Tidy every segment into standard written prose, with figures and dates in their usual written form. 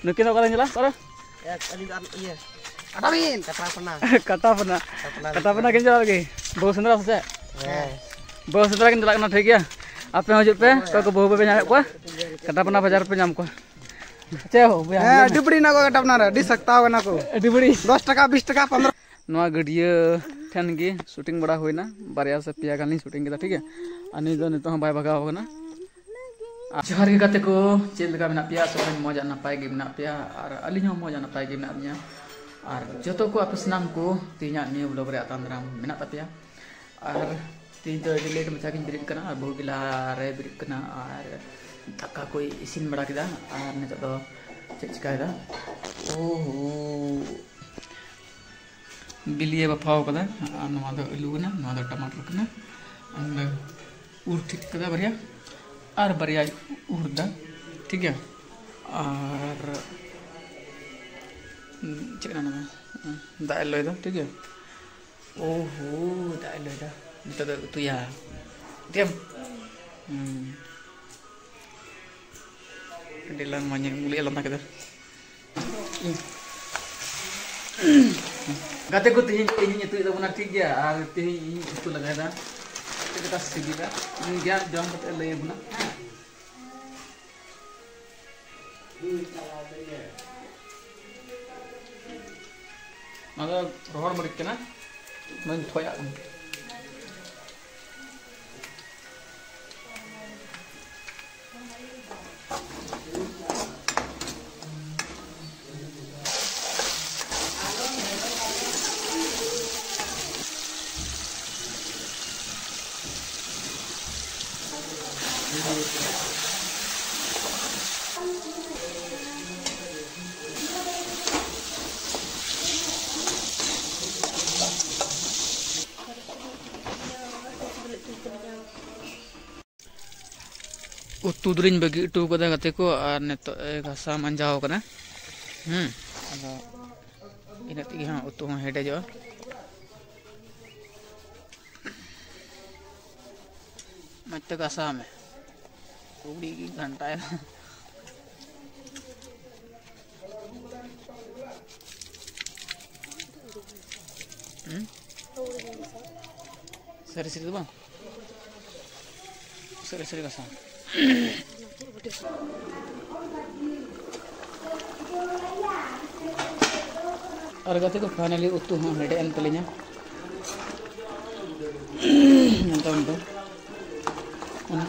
Nukin apa kalian jelas? Para? Ya, tadi iya. Katamin, kata pernah kita lagi. Bawa sendal saja. Bawa sendal kita nak nak ya. Apa yang hujud pe? Kau ke bawa pe nyamuk kuah? Kata pernah bajar pe nyamuk kuah. Ceo, ya. Diberi nak kata pernah. Di sakta kan aku. Diberi. 10 taka, 20 taka, 15. Noa gadia ठन गे shooting बड़ा हुई ना बारिया से पिया गानी shooting किया ठीक है अनि जो नितो हम बाय बगा होगा ना जोहार के गाते को चेल लगा मेना पिया सब मजा नपाय गे मेना पिया और अली हम मजा नपाय गे मेना पिया और जतो को आप सनाम को तीना नियो ब्लॉग रे आतांद्राम मेना तपिया और तीन तो लेट मचा किन ब्रेक करना और बहु गिला रे ब्रेक करना और धक्का कोई इसिन बड़ा किदा और नितो तो चिकायदा ओहो बिलिए बफाव कदा नवा दो आलू कना नवा दो टमाटर कना अंदर उर ठीक कदा बढ़िया और बढ़िया उड़दा ठीक है और चिकन ना दाल लोय दो ठीक है ओहो दाल लोय दा नितो दो तू या diam kedelan manya muli alam kita गाते को तीन itu itu benar ठीक है और तीन itu लगाया था kita segila ini dia jam kata lay benar maka rohor balik kena main thoya kan utu durin bagi itu kada kate ko ar neto gasa manjao kana ado ina tigi ha utu ha hede jo मत गसा में उड़ी की घंटा है सरी सरी बang सरी सरी गसा और गते को फाइनली उतु हम रेडी एन तलिnya nonton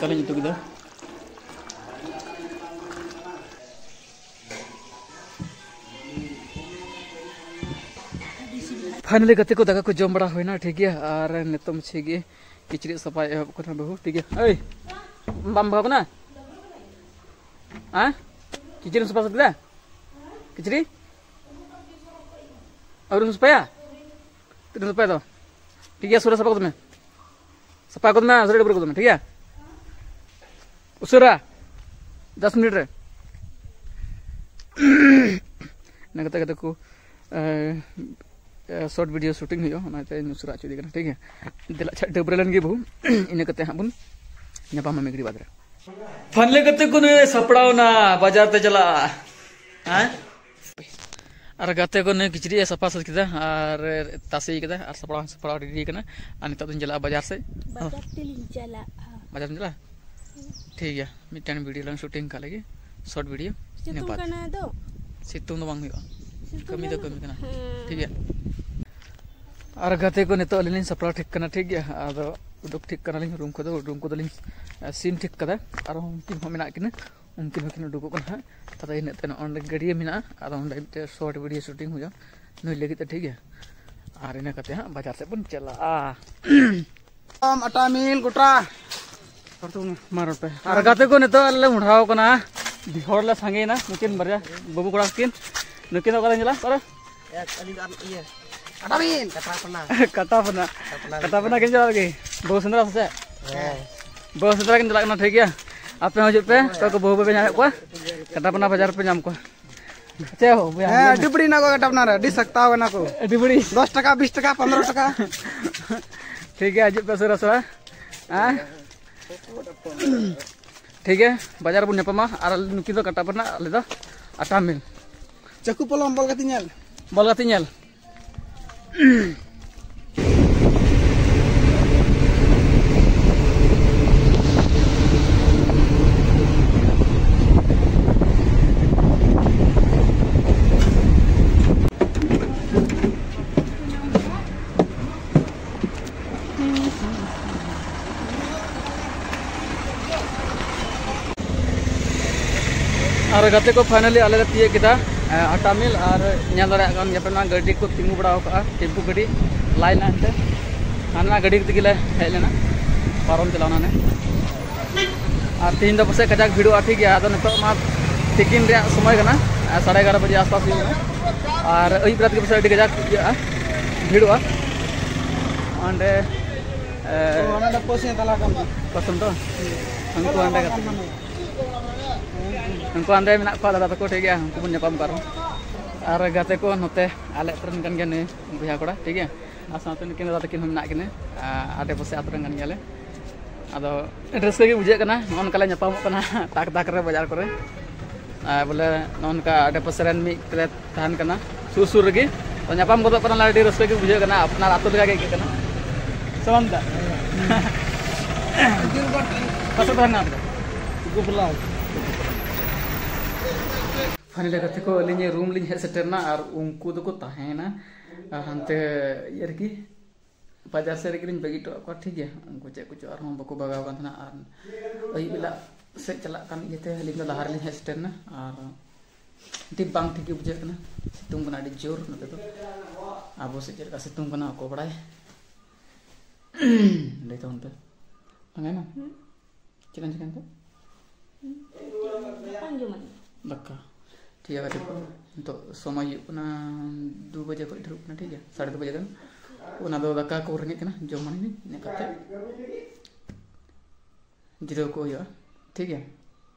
kalian itu kita finally गते को दाका को जम बड़ा होइना ठीक है और नितम छिगे किचरी सफाई एहब करना बहु ठीक है ओए बम भाग ना हां किचरी सफा सकदा किचरी और सफाया तेरे सफाया तो ठीक है सुरा सफा को तुम्हें सफा को ना सुरा डबर को तुम्हें ठीक है उसरा 10 मिनट रे नगता कते को शॉर्ट वीडियो शूटिंग हुई होनाते नुसरा चुदी कना ठीक है दिला छ डबरलन गे बहु इन कते हाबुन न्यापा मेगरी बादरा फनले कते को ने सपड़ाव ना बाजार ते चला हां और गाते को ने किचरी सफा सद किदा और तासे किदा और सपड़ाव रेडी कना और नितो दिन चला बाजार से बाजार चला ठीक है मिटन वीडियो लन शूटिंग का लगे शॉर्ट वीडियो सितुंग करना दो सितुंग दो बांग हुआ कमी तो कमी करना ठीक है और गाते को नितो लिन सपड़ा ठीक करना ठीक है और उडुक ठीक करना लिन रूम को लिन सीन ठीक कदा और उनकिन हो मेना किन उनकिन हकिन उडुक कना तदा इन तन ऑन गाड़ी मेना और ऑन शॉर्ट वीडियो शूटिंग हो जा नई लगी तो ठीक है और इन कते हां बाजार से बन चला आटा मिल गोटा मारो पे और गाते को नितो ले उठाओ कना बिहर ला सांगे ना नुकिन बरिया बाबू कोड़ा किन नुकिन कला जला पर ya tadi iya katamin kata pernah किन जला लगे बहु सुंदर से बहु सुंदर किन जला ना ठीक है आप हजू पे तो बहु पे nyamuk को kata pernah बाजार पे nyamuk को ceo diberi nak kata pernah di sakta kan aku diberi 10 taka 20 taka 15 taka ठीक है हजू पे सुरा हां ठीक है बाजार बुन ᱧᱟᱯᱟᱢᱟ और नुकिन तो कटा पना आले दो आटा मिल Caku polong bol katinyal. Bol katinyal. और गाते को फाइनली आले तीये किदा आटा मिल और ᱧᱮᱞ ᱫᱟᱲᱮᱭᱟᱜ ᱠᱟᱱ ᱜᱮᱭᱟ गाड़ी को तिंगु बड़ा का टेम्पू गाड़ी लाइन अंते हाना गाड़ी तक ले हेज लेना पारम चलाना ने और तीन दो पासे कजाक भिड़ो ठीक गया तो नितो मा तिकिन रे समय कना 11:30 बजे आसपास हुई और अयुब रात के पासे अड़ी कजाक भिड़ो अंडे ओना पोसे तला कम पसंद तो हमको अंडे का उनको अंदर में को दादा तक ठीक है उनको nyapam karo और गाते को नोते आले ट्रेन kan gane बुया कोड़ा ठीक है आ साथे निकिन दादा तकिन हम ना किने आटे पसे आतरन kan gale ado ड्रेस के बुझे कना नन कले nyapam कना ताक ताक रे बाजार करे बोले नन का आटे पसे रन मी कले थान कना सुर सुर गे तो nyapam गोदो कना लाडी रस के बुझे कना अपना आतो लगा के कना समझदा दिल बट कसो थाना गुबला फाइनली गाते को अलिनी रूम लिंग हेड सेटरना और उनको दो को ताहेना और हंते यार की बाजार से रेकिन बगी तो को ठीक है उनको चेक कुछ और हम बको बगाव kan thana और अई बिला से चला kan येते लिंग लहार लिंग हेड सेटरना और टी बांग ठीक बुझे कना सितुंग बना डी जोर नते तो आबो से चेक सितुंग बना को बड़ाय ले तो उनते ना चिकन चिकन तो लक्का ठीक है तो समय अपना 2 बजे को ढुक ना ठीक है 2:30 बजे तक उना दो दका को रंगे कना जो माने ने कते जिरो को या ठीक है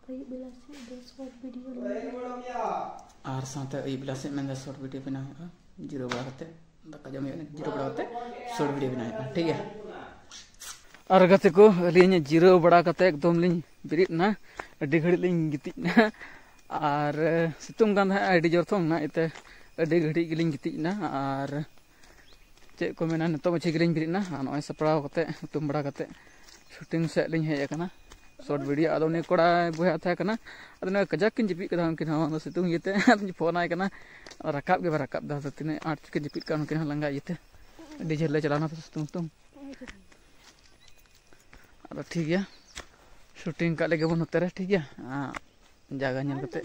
कई बेला से 10 शॉर्ट वीडियो और साथ ए बेला से मैं शॉर्ट वीडियो बना है जिरो बड़ा कते दका जमे जिरो बड़ा कते शॉर्ट वीडियो बना है ठीक है और गते को लिन जिरो बड़ा कते एकदम लिन बिरित ना अड्डी घड़ी लिन गिति ना और सितुंग गान है अड्डी जोर थोंग ना इते अड्डी घड़ी गिलिन गिति ना और चे को मेना नतो मछी गिलिन बिरित ना नय सपड़ाव कते तुम बड़ा कते शूटिंग से लिन हेज कना शॉर्ट वीडियो आदो ने कोड़ा बुया था कना अदो ने कजाक किन जिपि कदा किन हम सितुंग येते अदो फोन आय कना रकाब के रकाब दा तिने 8 के जिपि कान किन लंगा येते अड्डी झेल ले चलाना सितुंग तुम अब ठीक है शूटिंग का लगे बन होते रहे ठीक है जगह नेल करते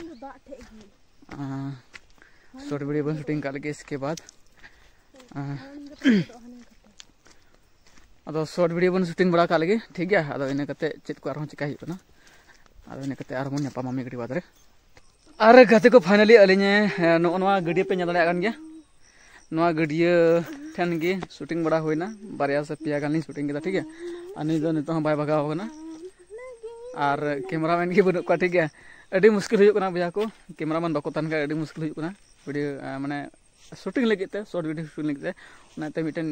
शॉर्ट वीडियो बन शूटिंग का लगे इसके बाद अब शॉर्ट वीडियो बन शूटिंग बड़ा का लगे ठीक है अब इन करते चेक को आरो चिका हिना अब इन करते आरो मन पामा मी गडी बाद रे अरे गते को फाइनली अलिने नोआ गडिया पे नेल दाया गया नोआ गडिया ठन गे शूटिंग बड़ा होइना बारिया से पिया गानी शूटिंग के ठीक है अनि जो नितो बाय भगाव कना और कैमरामैन के बनु का ठीक है अड़ी मुश्किल हुई कना भैया को कैमरामैन बको तन का अड़ी मुश्किल हुई कना वीडियो माने शूटिंग लगे ते शॉर्ट वीडियो शूटिंग लगे ते मिटन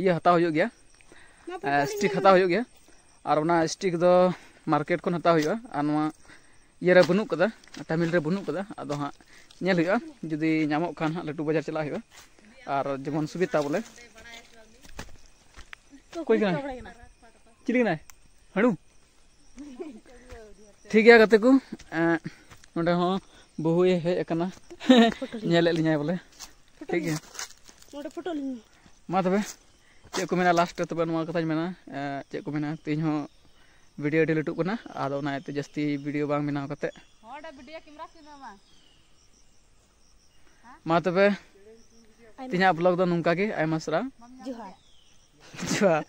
ये हता हो गया स्टिक हता हो गया और ना स्टिक दो मार्केट को हता हुआ और नवा ये रे बनु कदा टामिल रे बनु कदा अदो हा नेल हुआ जदी नामो खान हा लटू बाजार चला हुआ और जेमन सुविधा बोले कोई कना चिली ना हणु ठीक है गते को नोडे हो बहु हे एकना नेले लिया बोले ठीक है नोडे फोटो लिंग मा तबे चे को मेना लास्ट तबे नवा कथा मेना चे को मेना तीन हो वीडियो डिलीट कना आदो ना ते जस्ती वीडियो बांग बनाव कते होडा वीडियो कैमरा सिनेमा मा तबे तिना ब्लॉग दो नुंका के आयमा सरा जोहार जोहार